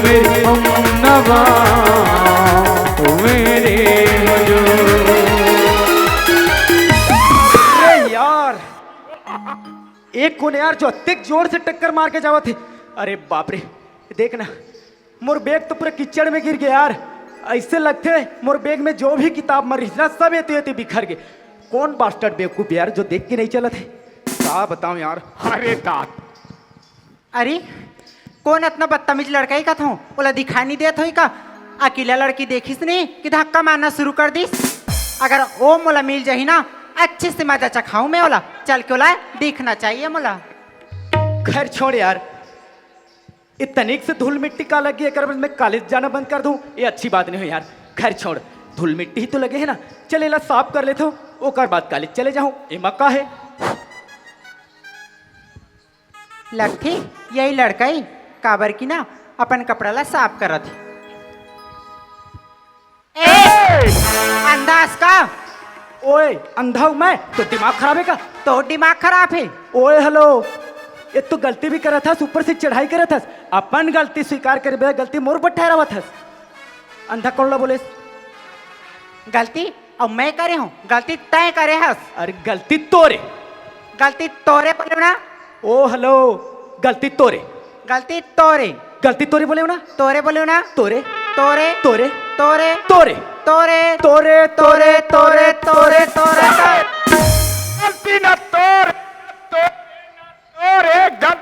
मेरे हमनवा ओ मेरे हुजूर। अरे यार एक कोने यार जो अत्यधिक जोर से टक्कर मार के जावा थे। अरे बाप रे देखना मोर बैग तो पूरा कीचड़ में गिर गया यार। ऐसे लगते मोर बैग में जो भी किताब मर रही ना सब एते बिखर गए। कौन बास्टर्ड बेवकूफ यार जो देख के नहीं चला थे। क्या बताऊं यार। अरे तात अरे कौन इतना बदतमीज लड़का ही का था बोला दिखाई नहीं देत होई का। अकेला लड़की देखिस नहीं कि धक्का मारना शुरू कर दिस। अगर ओ मोला मिल जाही ना अच्छे से मजा चखाऊं मैं बोला चल के बोला देखना चाहिए मोला। खैर छोड़ यार इतनीक से धूल मिट्टी का लगी है मैं कॉलेज जाना बंद कर दूं ये अच्छी बात नहीं हो यार। खैर छोड़ धूल मिट्टी ही तो लगे है ना चल एला साफ कर लेते हो ओकर बाद कॉलेज चले जाऊं ये मक्का है। लगती यही लड़का ही काबर की ना अपन कपड़ा ला साफ कर थी। अंदाज का ओए अंधा हूं मैं तो दिमाग खराब है का। तो दिमाग खराब है। ओए हेलो ये तो गलती भी करा था ऊपर से चढ़ाई करा था। अपन गलती स्वीकार करे बिना गलती मोर पर ठहरा हुआ था। अंधा कौन ला बोले गलती अब मैं करे हूँ गलती तय करे हस। अरे गलती तोरे बोले ना। ओ हेलो गलती तोरे गलती तोरे बोले ना तोरे बोले ना तोरे तोरे तोरे तोरे तोरे तोरे तोरे तोरे तोरे तोरे तोरे गलती न तोर तोरे गल।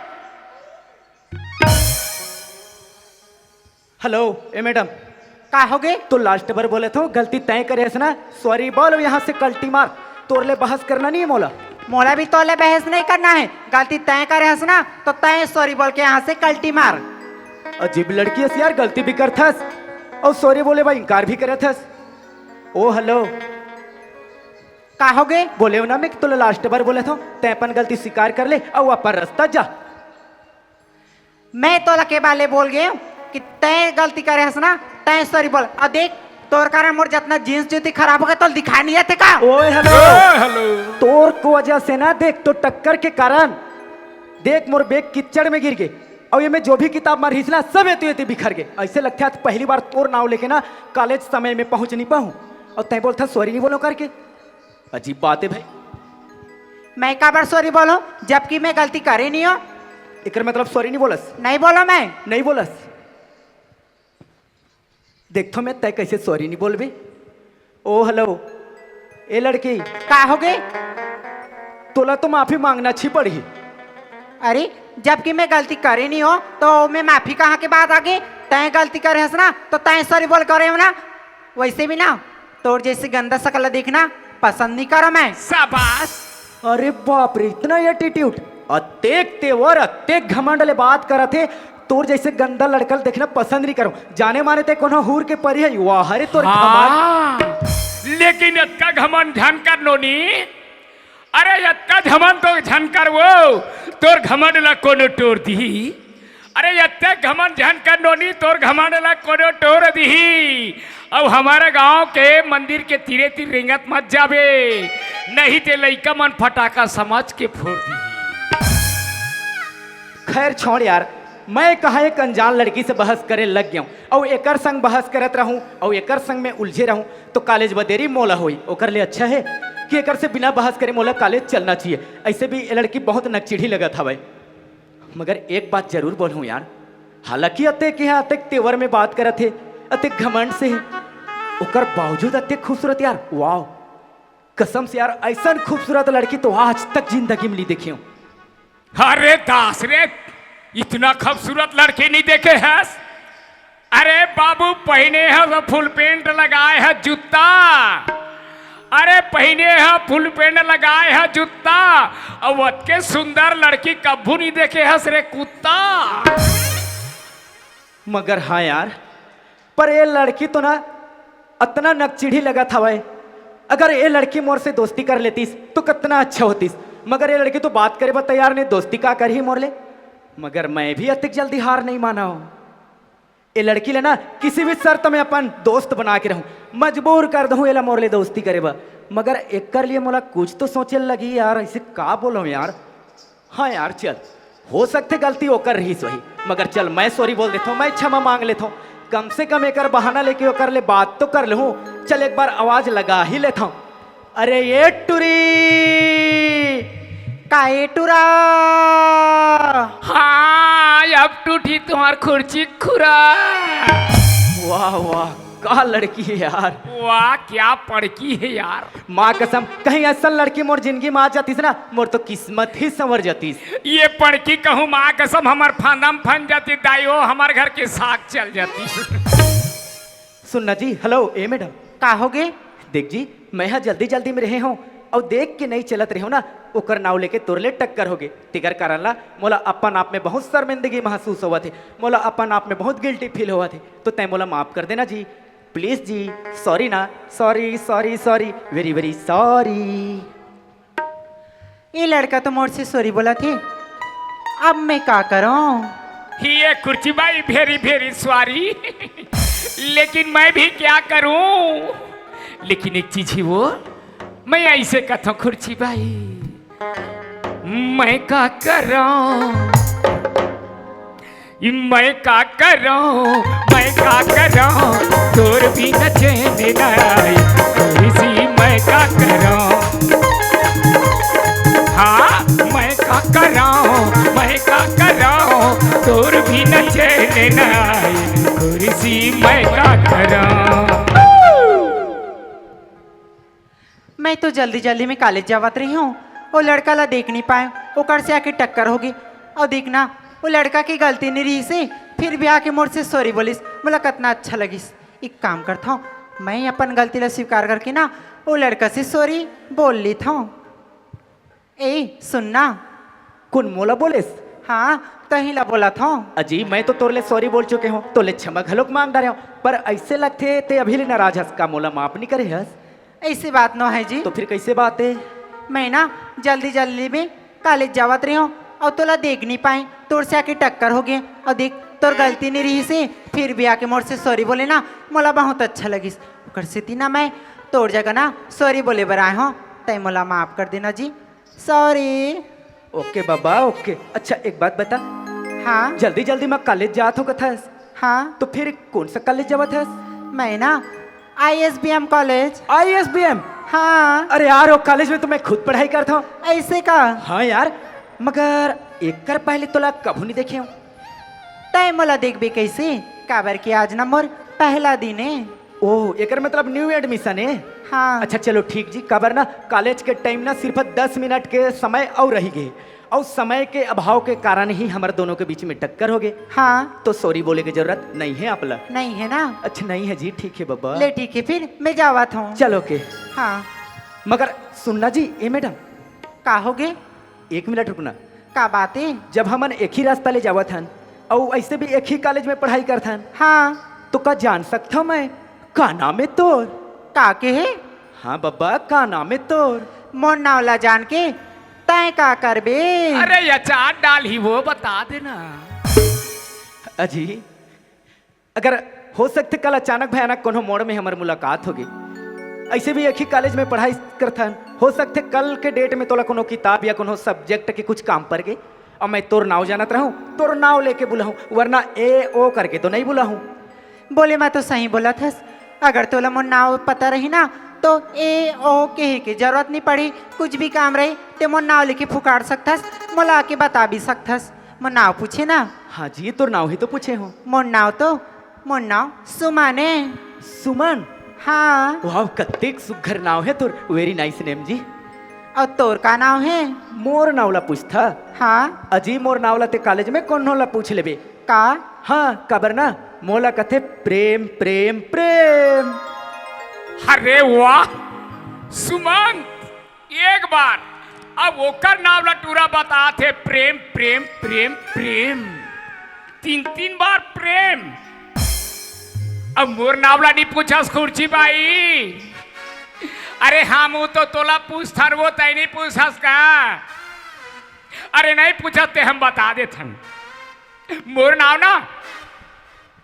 हेलो ए मैडम का हो गए तो लास्ट बार बोले थे गलती तय करे ना सॉरी बोल यहाँ से कल्टी मार तोरले बहस करना नहीं है मोला। मोला भी तोले बहस नहीं करना है गलती तय करे हस ना तो तय सॉरी बोल के यहाँ से कल्टी मार। अजीब लड़की है यार गलती भी करथस और सॉरी बोले भाई इनकार भी करे थस। ओ हेलो का हो गए बोले ना मैं तो लास्ट बार बोले था तय अपन गलती स्वीकार कर ले और अपन रास्ता जा। मैं तोला के बाले बोल गए कि तय गलती करे हस ना तय सॉरी बोल। अब देख तोर कारण मोर जितना जींस जूती खराब हो गए तो दिखा नहीं आते का। ओए हेलो हेलो तोर को वजह से ना देख तो टक्कर के कारण देख मोर बैग कीचड़ में गिर गए और ये मैं जो भी किताब मार हिसला सब एते बिखर गए। ऐसे लगता है पहली बार तोर नाव लेके ना कॉलेज समय में पहुंच नहीं पाऊं और तय बोलता सॉरी नहीं बोलो करके। अजीब बात है भाई। मैं का बार सॉरी बोलो जबकि मैं गलती करे नहीं हो। एक मतलब सॉरी नहीं बोलस नहीं बोलो मैं नहीं बोलस। देख तो मैं तय कैसे सॉरी नहीं बोलबे। ओ हेलो ए लड़की का हो गए तोला तो माफी मांगना अच्छी पड़ी। अरे जबकि मैं गलती करे नहीं हो तो मैं माफी कहाँ के बात आ गई। तय गलती करे हस ना तो तय सॉरी बोल करे हो ना। वैसे भी ना तोर जैसे गंदा शकल देखना पसंद नहीं करो मैं। शाबाश। अरे बाप रे इतना एटीट्यूड अत्येक तेवर अत्येक घमंड ले बात करा थे। तोर जैसे गंदा लड़कल देखना पसंद नहीं करो जाने माने ते कोनो हूर के परी है वाह अरे तोर घमंड। लेकिन इतना घमंड ध्यान कर नोनी। अरे इतना घमंड तो ध्यान कर वो तोर घमंड ला कोनो टोर दी। अरे इतना घमंड ध्यान कर नोनी तोर घमंड ला कोनो टोर दी। अब हमारे गांव के मंदिर के तीरे तीर रिंगत मत जाबे नहीं ते लइका मन फटाका समझ के फोड़ दी। खैर छोड़ यार मैं कहा एक अनजान लड़की से बहस करे लग गया और एकर संग बहस करत रहूं और एकर संग में उलझे रहूं तो कॉलेज बदेरी मोला हुई ओकर लिए अच्छा है कि एकर से बिना बहस करे मोला कॉलेज चलना चाहिए। ऐसे भी ये लड़की बहुत नकचिढ़ी लगा था भाई। मगर एक बात जरूर बोलूं यार हालांकि अत्येक यहाँ अत्येक तेवर में बात करत थे अत्येक घमंड से ओकर बावजूद अत्येक खूबसूरत यार वाह कसम से यार ऐसा खूबसूरत लड़की तो आज तक जिंदगी में नहीं देखी हूं। अरे दास रे इतना खूबसूरत लड़की नहीं देखे है। अरे बाबू पहने है फुल पेंट लगाए है जूता। अरे पहने है फुल पेंट लगाए है जूता और के सुंदर लड़की कभू नहीं देखे है रे कुत्ता। मगर हाँ यार पर ये लड़की तो ना इतना नकचिढ़ी लगा था भाई। अगर ये लड़की मोर से दोस्ती कर लेतीस तो कितना अच्छा होतीस। मगर ये लड़की तो बात करे बा तैयार नहीं दोस्ती का कर ही मोर ले। मगर मैं भी अतिक जल्दी हार नहीं माना हूं। ये लड़की ले ना किसी भी शर्त में अपन दोस्त बना के रहूं मजबूर कर दूं एला मोर ले दोस्ती करे बा। मगर एक कर लिए मोला कुछ तो सोचे लगी यार ऐसे का बोलो यार। हाँ यार चल हो सकते गलती ओकर रही सही, मगर चल मैं सॉरी बोल देता हूँ, मैं क्षमा मांग लेता हूँ। कम से कम एक बहाना लेके ओकर ले बात तो कर लूँ। चल एक बार आवाज लगा ही लेता हूँ। अरे ये टुरी काहे टूरा? हाँ अब टूटी तुम्हार खुर्ची खुरा। वाह वाह, का लड़की है यार, वाह क्या पड़की है यार। माँ कसम कहीं ऐसा लड़की मोर जिंदगी में आ जातीस ना, मोर तो किस्मत ही संवर जातीस। ये पड़की कहूँ माँ कसम हमार फांदम फन जाती दाइयो, हमार घर के साग चल जाती। सुनना जी, हेलो ए मैडम। का होगे? देख जी, मैं यहाँ जल्दी जल्दी में रहे हूँ और देख के नहीं चलत रहे हो ना, ओकर नाव लेके तोरले टक्कर होगे। तिगर कारण ला मोला अपन आप में बहुत शर्मिंदगी महसूस हुआ थे, मोला अपन आप में बहुत गिल्टी फील हुआ थे। तो तय मोला माफ कर देना जी, प्लीज जी। सॉरी ना, sorry sorry sorry, very very sorry. ये लड़का तो मोर से सॉरी बोला थे, अब मैं का करूं? ये कुर्ची बाई भेरी भेरी सॉरी। लेकिन मैं भी क्या करूं? लेकिन एक चीज ही वो, मैं ऐसे कहता हूँ खुर्ची भाई, मैं का कर रहा हूँ, मैं का कर रहा हूँ, मैं का कर रहा हूँ, तोर भी न चैन न आए, इसी मैं का कर रहा हूँ। हाँ मैं का कर रहा हूँ, मैं का कर रहा हूँ, तोर भी न चैन न आए, इसी मैं का कर रहा हूँ। मैं तो जल्दी जल्दी में कॉलेज जावत रही हूँ, वो लड़का ला देख नहीं पाए, ओकर से आके टक्कर होगी। और देखना वो लड़का की गलती नहीं रही से, फिर भी आके मोर से सॉरी बोलिस, बोला कितना अच्छा लगिस। एक काम करता हूँ, मैं अपन गलती ला स्वीकार करके ना वो लड़का से सॉरी बोल ली था। ए सुनना। कौन मोला बोलेस? हाँ कहीं ला बोला था। अजी मैं तो तोरले सॉरी बोल चुके हूँ, तोले क्षमा घलोक मांग डाले हूँ, पर ऐसे लगते ते अभी ले नाराज हंस का मोला माफ नहीं करे हंस। ऐसी बात न है जी। तो फिर कैसे बात है? मैं ना जल्दी जल्दी में कॉलेज जावत रही हूँ और तोला देख नहीं पाई, तोर से आके टक्कर हो गए। और देख तोर गलती नहीं रही से, फिर भी आके मोर से सॉरी बोले ना, मोला बहुत अच्छा लगिस। कर से थी ना मैं तोर जगह ना सॉरी बोले बर आए हूँ, तय मोला माफ कर देना जी, सॉरी। ओके बाबा ओके। अच्छा एक बात बता, हाँ जल्दी जल्दी मैं कॉलेज जात हो कथस, हाँ तो फिर कौन सा कॉलेज जावत है? मैं ना ISBM कॉलेज। ISBM? हाँ अरे यार वो कॉलेज में तो मैं खुद पढ़ाई करता हूँ। ऐसे का? हाँ यार, मगर एक कर पहले तोला कभू नहीं देखे हूँ। तय मोला देख भी कैसे, काबर की आज ना मोर पहला दिन है। ओह एकर मतलब न्यू एडमिशन है। हाँ अच्छा चलो ठीक जी, काबर ना कॉलेज के टाइम ना सिर्फ 10 मिनट के समय और रही गए, और समय के अभाव के कारण ही हमारे दोनों के बीच में टक्कर हो गए। हाँ तो सॉरी बोले की जरूरत नहीं है आपला। नहीं है ना? अच्छा नहीं है जी, ठीक है बाबा। ले ठीक है फिर मैं जावत हूँ। चलो ओके। हाँ मगर सुनना जी, ए मैडम का होगे? 1 मिनट रुकना। का बात है? जब हमन एक ही रास्ता ले जावत हन और ऐसे भी एक ही कॉलेज में पढ़ाई करत हन, हाँ तो का जान सकता मैं का नाम है तोर? का के है? हाँ बाबा का नाम है तोर? मोर नावला जान के तय का करबे? अरे अचार डाल ही वो बता देना। अजी अगर हो सकते कल अचानक भयानक कोनो मोड़ में हमारी मुलाकात होगी, ऐसे भी एक ही कॉलेज में पढ़ाई करथन, हो सकते कल के डेट में तोला कोनो किताब या कोनो सब्जेक्ट के कुछ काम पर गए और मैं तोर नाव जानत रहूं, तोर नाव लेके बुलाऊं, वरना ए ओ करके तो नहीं बुलाऊं। बोले मैं तो सही बोला था, अगर तोला मोर नाव पता रही ना तो ए ओ के जरूरत नहीं पड़ी, कुछ भी काम रही तो मोर नाव लेके फुकार सकथस, मोला आके बता भी सकथस। मोर नाव पूछे ना? हाँ जी तोर नाव ही तो पूछे हो। मोर नाव सुमन है। सुमन? हाँ। वाह कत्तेक सुघर नाव है तोर, वेरी नाइस नेम जी। और तोर का नाव है? मोर नावला पूछता। हाँ अजी मोर नावला ते कॉलेज में कौन होला पूछ लेबे का? हाँ काबर ना मोला कथे प्रेम प्रेम प्रेम। अरे वाह सुमन, एक बार अब ओकर नाम लटूरा बता थे, प्रेम प्रेम प्रेम प्रेम, 3 बार प्रेम। अब मोर नावला नहीं पूछा खुर्ची भाई। अरे हाँ मुँह तो तोला पूछथन, वो तय नहीं पूछस का? अरे नहीं पूछते हम बता देथन। मोर नाव ना,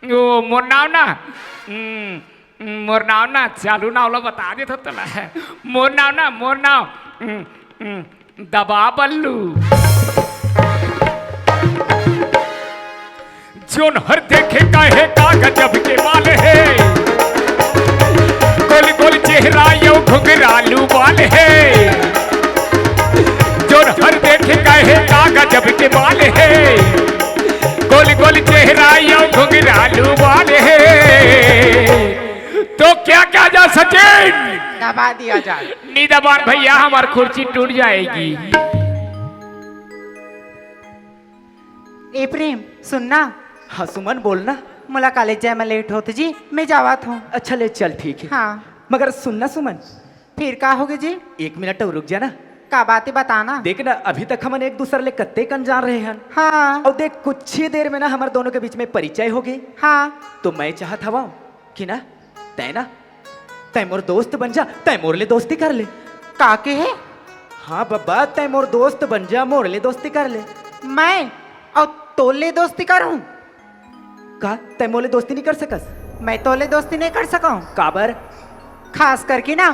ओ मोर नाव ना, मोर नाव ना चालू नावला बता देता तोला। मोर नाव दबा बल्लू। जोन हर देखे काहे का गजब के बाल है, गोल गोल चेहरा यो घुंघरालू बाल है, जोन हर देखे काहे का गजब के बाल है, गोल गोल चेहरा यो घुंघरालू बाल है। तो क्या क्या जा सचिन? दबा दिया जाए। नी दबान भैया, हमारी कुर्सी टूट जाएगी। ए प्रेम सुनना, हाँ सुमन बोलना। मोला कॉलेज जाए में लेट होते जी, मैं जावत हूँ। अच्छा ले चल ठीक है। हाँ मगर सुनना सुमन, फिर का होगे जी? 1 मिनट और रुक जाना। का बातें बताना। देख ना, अभी तक हमन एक दूसरे ले कत्ते कन जान रहे हैं। हाँ और देख कुछ ही देर में ना हमारे दोनों के बीच में परिचय होगी। हाँ तो मैं चाहत हवा कि ना तय मोर दोस्त बन जा, तय मोर ले दोस्ती कर ले। का के है? हाँ बब्बा, तय मोर दोस्त बन जा, मोर ले दोस्ती कर ले। मैं और तोले दोस्ती करूं? का तय मोर ले दोस्ती नहीं कर सकस? मैं तोले दोस्ती नहीं कर सकूं। काबर? खास करके ना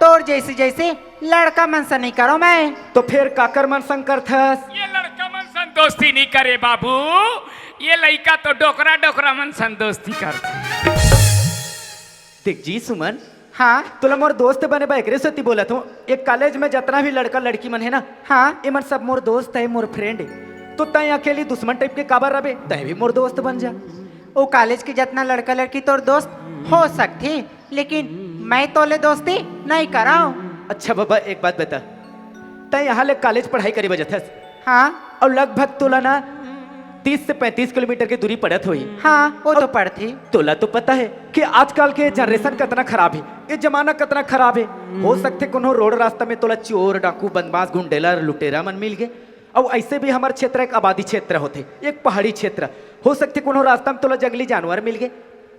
तोर जैसे जैसे लड़का मन से नहीं करो मैं। तो फिर काकर मन संग करथस? ये लड़का मन सन दोस्ती नहीं करे बाबू, ये लड़का तो डोकरा डोकरा मन सन दोस्ती करते। देख जी सुमन, हाँ तुला मोर दोस्त बने बा एकरे सती बोलत हूँ। एक कॉलेज में जितना भी लड़का लड़की मन है ना, हाँ ये मन सब मोर दोस्त है, मोर फ्रेंड है। तो तय अकेली दुश्मन टाइप के काबर रबे, तय भी मोर दोस्त बन जा। वो कॉलेज के जितना लड़का लड़की तोर दोस्त हो सकती, लेकिन मैं तोले दोस्ती नहीं कराऊं। अच्छा बाबा एक बात बता, तय यहाँ ले कॉलेज पढ़ाई करे बजथस हाँ और लगभग तोला ना 30 से 35 किलोमीटर की दूरी पड़त हुई। हाँ वो तो पढ़ती। तोला तो पता है कि आजकल के जनरेशन कितना खराब है, ये जमाना कितना खराब है। हो सकते कोनो रोड रास्ता में तोला चोर डाकू बदमाश गुंडेला लुटेरा मन मिल गए। और ऐसे भी हमारे क्षेत्र एक आबादी क्षेत्र होते, एक पहाड़ी क्षेत्र। हो सकते कोनो रास्ता में तोला जंगली जानवर मिल गए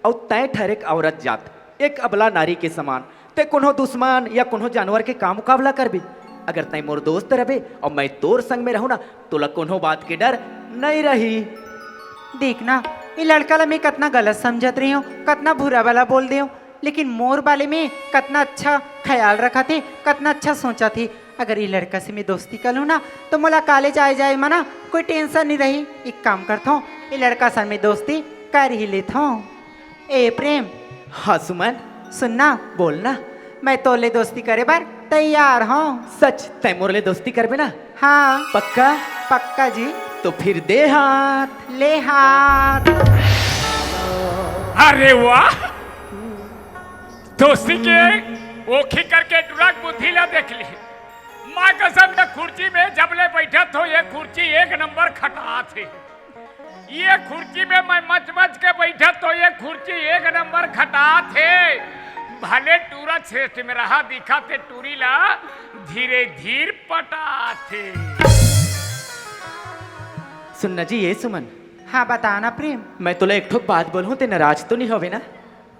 और तय ठहरे एक औरत जात, एक अबला नारी के समान। ते कोनो दुश्मन या कोनो जानवर के काम मुकाबला कर भी। अगर तय मोर दोस्त रहे और मैं तोर संग में रहूं ना, तोला कोनो बात के डर नहीं रही। देखना ये लड़का ला मैं कितना गलत समझत रही हूँ, कितना बुरा वाला बोल दे हूँ, लेकिन मोर बाले में कितना अच्छा ख्याल रखा थे, कितना अच्छा सोचा थी। अगर ये लड़का से मैं दोस्ती कर लूँ ना, तो मोला कॉलेज आए जाए मना कोई टेंशन नहीं रही। एक काम करता हूँ, ये लड़का से मैं दोस्ती कर ही लेता हूँ। ए प्रेम। हाँ सुमन सुनना, बोलना। मैं तोले दोस्ती करे बार तैयार हूँ। सच तय मोर ले दोस्ती करबे ना? हाँ पक्का? पक्का जी। तो फिर दे हाथ। ले हाथ। अरे वाह, दोस्ती के ओखी करके डुरक बुद्धि ला देख ली। माँ कसम न कुर्सी में जब ले बैठा तो ये कुर्सी एक नंबर खटा थे। ये कुर्सी में मैं मच मच के बैठा तो ये कुर्सी एक नंबर खटा थे। भले टूरा श्रेष्ठ में रहा दिखा थे टूरी ला धीरे धीरे पटा थे। सुनना जी ये सुमन, हाँ बताना प्रेम। मैं तुला एक ठोक बात बोलूं, ते नाराज तो नहीं होवे ना?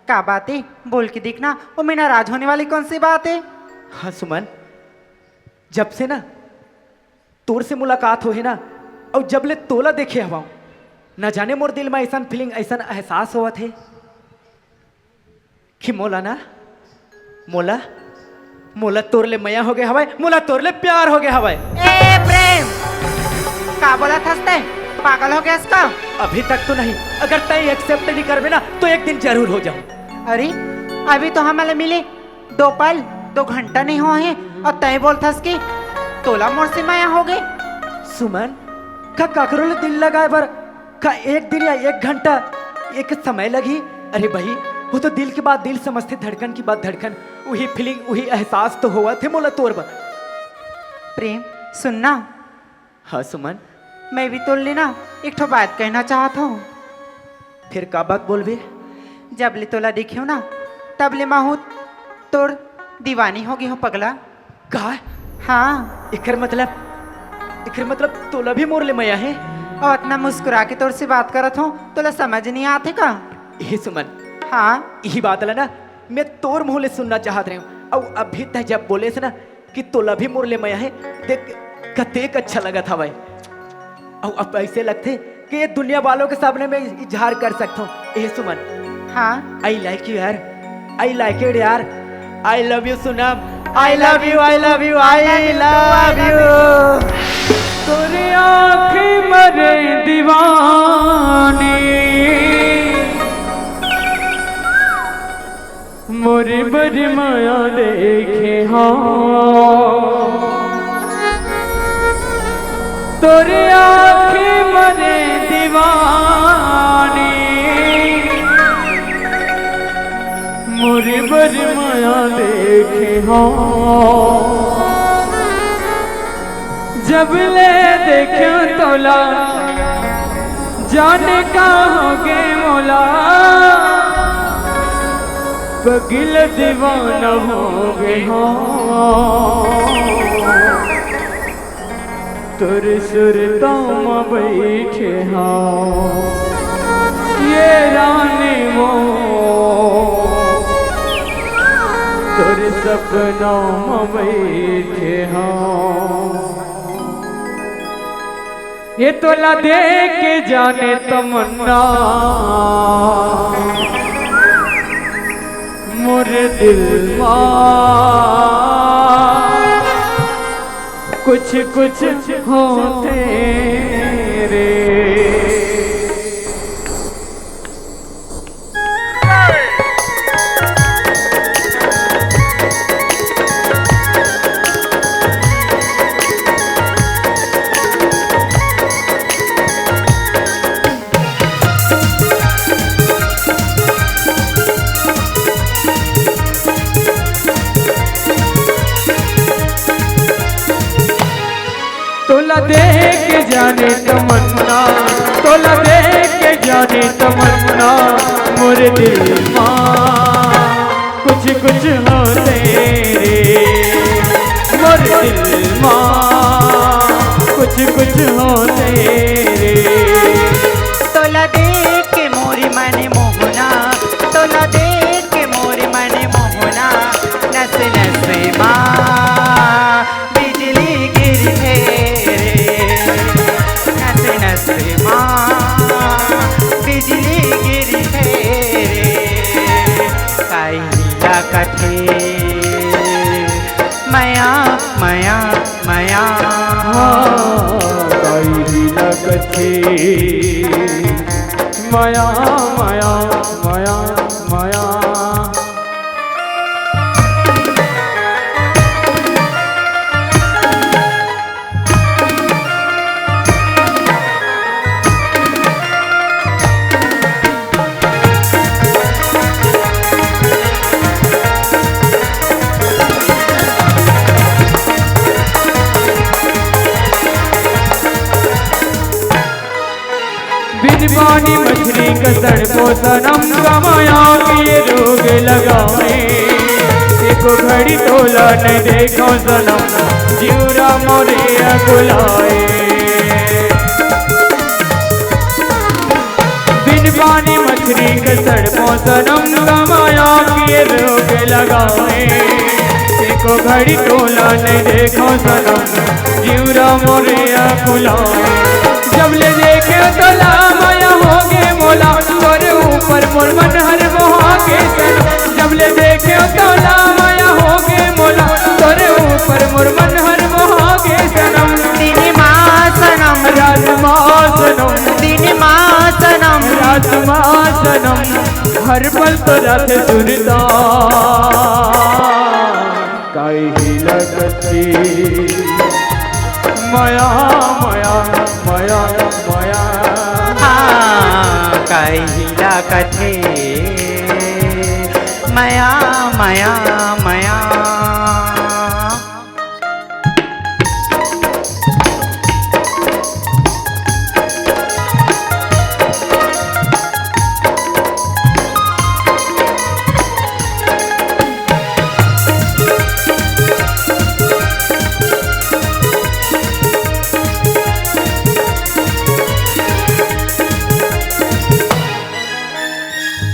क्या बात है बोल के दिखना, वो में नाराज होने वाली कौन सी बात है? हाँ सुमन, जब से ना तोर से मुलाकात हो है ना, और जब ले तोला देखे हवा, न जाने मोर दिल में ऐसा फीलिंग, ऐसा एहसास हुआ थे कि मोला ना मोला मोला तोर ले मया हो गए हवाए, मोला तोर ले प्यार हो गया हवाए। ए प्रेम, का बोला था ते? पागल हो गया इसका? अभी तक तो नहीं, अगर तय एक्सेप्ट नहीं करबे ना तो एक दिन जरूर हो जाऊं। अरे अभी तो हमारे मिले 2 पल 2 घंटा नहीं हुआ है और तय बोलता कि तोला मोर से माया हो गए। सुमन का काकरो ले दिल लगाए बर का 1 दिन या 1 घंटा एक समय लगी? अरे भाई वो तो दिल की बात दिल समझते, धड़कन की बात धड़कन, वही फीलिंग वही एहसास तो हुआ थे मोला तोर बर। प्रेम सुनना। हाँ सुमन, मैं भी तोड़ लेना एक ठो बात कहना चाहता हूँ। फिर का बात बोलबे? जब ले तोला देखियो ना तब ले माहू तोड़ दीवानी हो गई हो पगला। का? हाँ। इकर मतलब तोला भी मोर ले मया है? और इतना मुस्कुरा के तोर से बात करत हूँ, तोला समझ नहीं आते का? ये सुमन, हाँ यही बात है ना, मैं तोर मुँह ले सुनना चाहत रही हूँ। और अभी तक जब बोले से ना कि तोला भी मोर ले मया है, देख कतेक अच्छा लगा था भाई। और अब ऐसे लगते कि ये दुनिया वालों के सामने मैं इजहार कर सकता हूँ। ये सुमन, हाँ आई लाइक यू यार, आई लाइक इट यार, आई लव यू सुनम, I love you, I love you, I love you. तोरे आँखें मरे दीवानी मोरे बड़ी माया देखे हाँ तोरे आँखें मरे दीवानी मोरे बड़ी माया देखे हाँ जब ले देखो तोला जाने का होगे मोला बगिल दीवाना हो गए हो तुर सुरता में बैठे हो ये रानी वो तुर सपना में बैठे हो ये तोला देख के जाने तमन्ना मोरे दिल कुछ कुछ होते रे तोला देख के जाने तमन्ना तोला देख के जाने तमन्ना मोरे दिल कुछ कुछ होते रे मोरे दिल कुछ कुछ होते रे तोला देख के मोरी मने मोहना तोला देख के मोरी मने मोहना नस नस माँ बिजली गिरते बिजली गिरी रे काइला कथे मया मया मया काइला कथे मया मया मया मया पानी मछली कसर को सनम कमाया के रोग लगाए एको घड़ी तोला नहीं देखो सनम जीवरा मोरे बुलाए बिन पानी मछली कसर को सनम कमाया के रोग लगाए एको घड़ी तोला नहीं देखो सनम जीवरा मोरे बुलाए जब ले देखे तोला माया होगे मोला तोरे ऊपर मोर मन हर मोहागे सनम जब ले देखे तोला माया होगे मोला तोरे ऊपर मोर मन हर मोहागे सनम दिन माँ सनम रात माँ सनम दिन माँ सनम रात माँ सनम हर पल तो रात सुनता काई ही लगती माया माया माया माया काइला कथे मया मया मया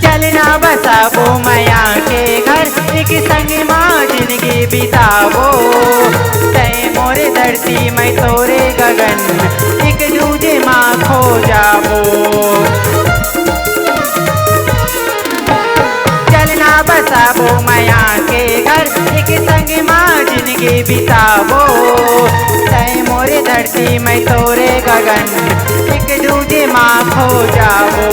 चलना बसाबो मया के घर एक संग माँ जिंदगी बिताबो तय मोरे धरती मैं तोरे गगन एक दूजे माँ खो जाबो चलना बसाबो मया के घर एक संग माँ जिंदगी बिताबो तय मोरे धरती मैं तोरे गगन एक दूजे माँ खो जाओ।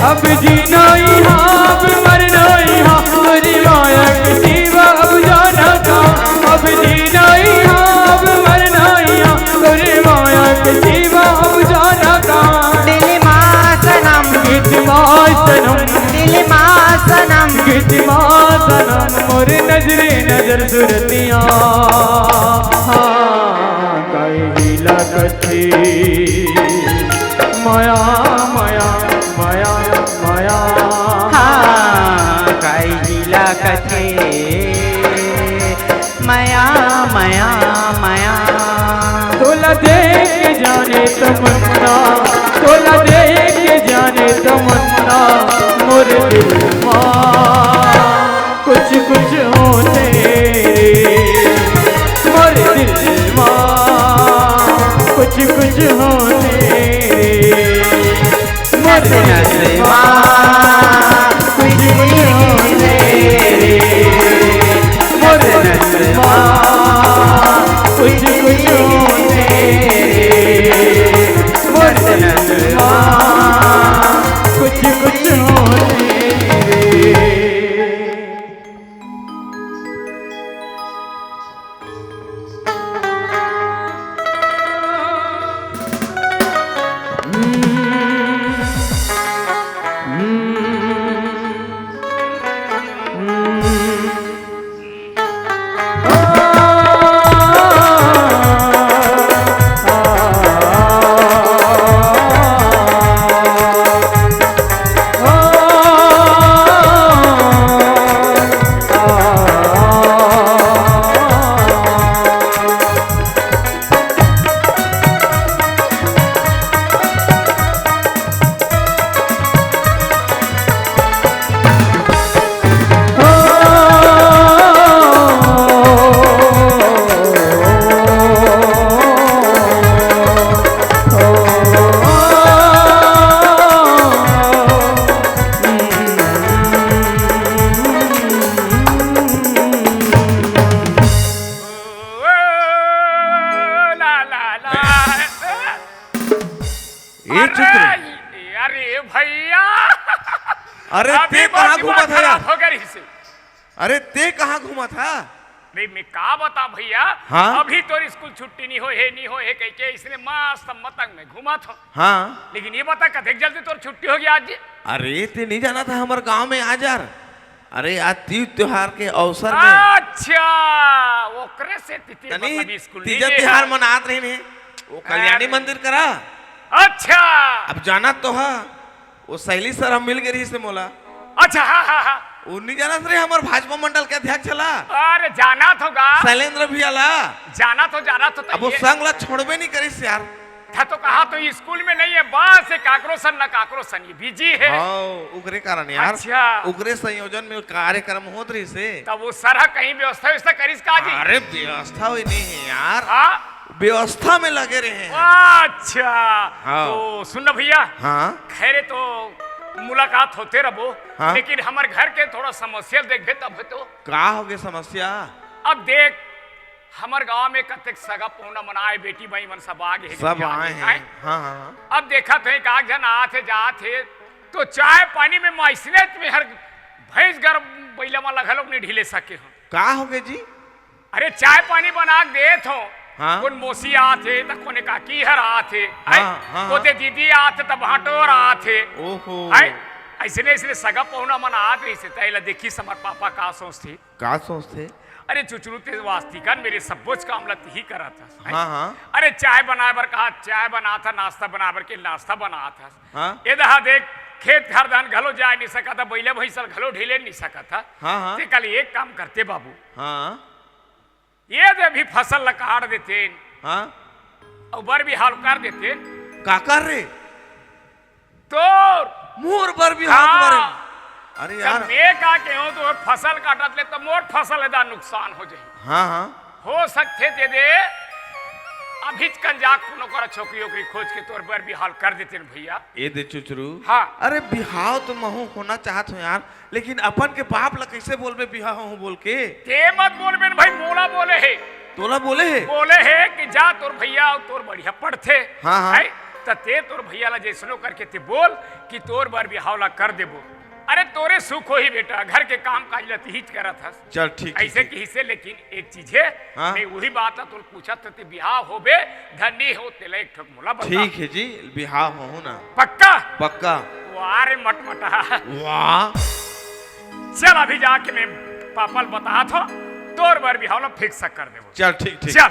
अब जीना यहाँ अब मरना यहाँ तेरी माया के सिवा अब जाना कहाँ। अब जीना यहाँ अब मरना यहाँ तेरी माया के सिवा अब जाना कहाँ। दिल माँ सनम गीत माँ सनम दिल माँ सनम गीत माँ सनम मोर नजरे नजर सुरतियाँ कहिला कथी माया माया माया माया हाँ कहिला कथे माया माया माया। तोला देख के जाने तमन्ना तोला देख के जाने तमन्ना मोर दिल माँ कुछ कुछ होते मोर दिल माँ कुछ कुछ होते मोर दिल माँ कुछ कुछ होते मोर दिल माँ कुछ कुछ होते मोर दिल माँ कुछ कुछ होते। ये चित्र अरे भैया अरे अभी ते कहाँ बहुत घूमा दिमाग था यार? खराब हो गया इसे। अरे ते कहाँ घूमा था? नहीं मैं का बता भैया। हाँ? अभी तो स्कूल छुट्टी नहीं हो है कह के इसलिए मस्त मतंग में घुमा था। हाँ लेकिन ये बता कथे जल्दी तोर छुट्टी हो गया आज। अरे ते नहीं जाना था हमारे गांव में आज यार। अरे आज तीज त्योहार के अवसर में अच्छा ओकरे से तिथि तनी मतलब स्कूल तीजा नहीं त्योहार है। मनात रहे ने वो कल्याणी अरे। मंदिर करा। अच्छा अब जाना तो है वो सहेली सर हम मिल गए रही से मोला अच्छा हाँ वो नहीं जाना रहे हमारे भाजपा मंडल के अध्यक्ष चला अरे जाना तो गा शैलेंद्र भी आला। जाना तो अब वो संग ला छोड़बे नहीं करी यार। था तो कहा तो ये स्कूल में नहीं है बस एक काकरोसन न काकरोसन ये बिजी है। हाँ उगरे कारण यार। अच्छा। उगरे संयोजन में कार्यक्रम होत रही से। तब वो सरह कहीं व्यवस्था करीस का जी। अरे व्यवस्था हुई नहीं है यार। हाँ व्यवस्था में लगे रहे हैं। अच्छा हाँ। तो सुन ना भैया हाँ खैरे तो मुलाकात होते रहो। हाँ। लेकिन हमारे घर के थोड़ा समस्या देखे तब तो का हो गए समस्या? अब देख हमारे गांव में कतेक सगा पौना मनाए बेटी भाई मन सब आगे है सब आए हैं। हाँ हाँ अब देखा थे काग जन आते जाते तो चाय पानी में माइसने में हर भैंस गर्भ बैला में लगा लोग नहीं ढीले सके हो। का हो गए जी? अरे चाय पानी बना के दे थो। हाँ। कोन मोसी आथे त कोने काकी हर आथे हाँ। कोते दीदी आथे त भाटोर आथे। ओहो ऐसने सगा पौना मन आत रही से तैला देखी समर पापा का सोचती। का सोचते? अरे चुचरुते वास्तिकन मेरे सब बोझ काम लत ही करा था। हाँ हाँ अरे चाय बनाए बर कहा चाय बना था नाश्ता बना बर के नाश्ता बना था। हाँ ये दहा देख खेत घर धान घलो जा नहीं सका था बैले भैंसल घलो ढीले नहीं सका था। हाँ ते कल एक काम करते बाबू हाँ ये दे भी फसल ला काट देते हाँ और बर भी हाल कर देते का कर रे तो मोर पर भी हाँ। हाथ मारे। अरे यार मैं का के हो तो फसल काटत ले तो मोर फसल एदा नुकसान हो जाए। हाँ हाँ हो सकते दे दे अभी कंजाक कोनो कर छोकरी ओकरी खोज के तोर पर भी हाल कर देते भैया। ये दे चुचरू। हाँ। अरे बिहाव तो महू होना चाहत हो यार लेकिन अपन के बाप ला कैसे बोलबे बिहाव हूँ बोल के? ते मत बोल बेन भाई मोला बोले है तोला बोले है बोले है कि जा तोर भैया और तोर बढ़िया पढ़ते हाँ, हाँ। है, त ते तोर भैया ला जैसनो करके ते बोल कि तोर बर बिहाव ला कर देबो। अरे तोरे सुख हो ही बेटा, घर के काम काज लती ही करत हस। चल ठीक ऐसे की हिस्से, लेकिन एक चीज है, हाँ? मैं वही बात है तोर पूछा ते बिहाव होबे धनी हो तेला एक ठोक मोला बता। ठीक है जी, बिहाव हो ना पक्का पक्का। वाह रे मटमटा। वाह चल अभी जाके मैं पापा बता थो तोर बर बिहाव ला फिक्स कर देबो। चल ठीक ठीक। चल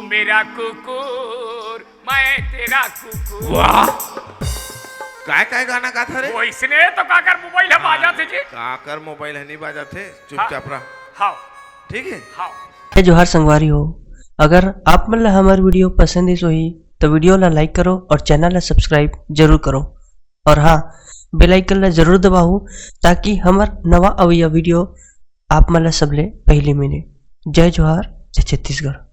मेरा कुकुर मैं तेरा कुकुर। वाह काय काय गाना का था रे? वो इसने तो काकर मोबाइल है बाजा थे जी। काकर मोबाइल है नहीं बाजा थे, चुपचाप रहा। हाँ ठीक है हाँ। जोहार संगवारी हो, अगर आप मन ला हमार वीडियो पसंद है ही तो वीडियो ला लाइक करो और चैनल ला सब्सक्राइब जरूर करो। और हाँ, बेल आइकन ला जरूर दबाओ ताकि हमार नवा अवैया वीडियो आप मन ला सबले पहले मिले। जय जोहार, जय छत्तीसगढ़।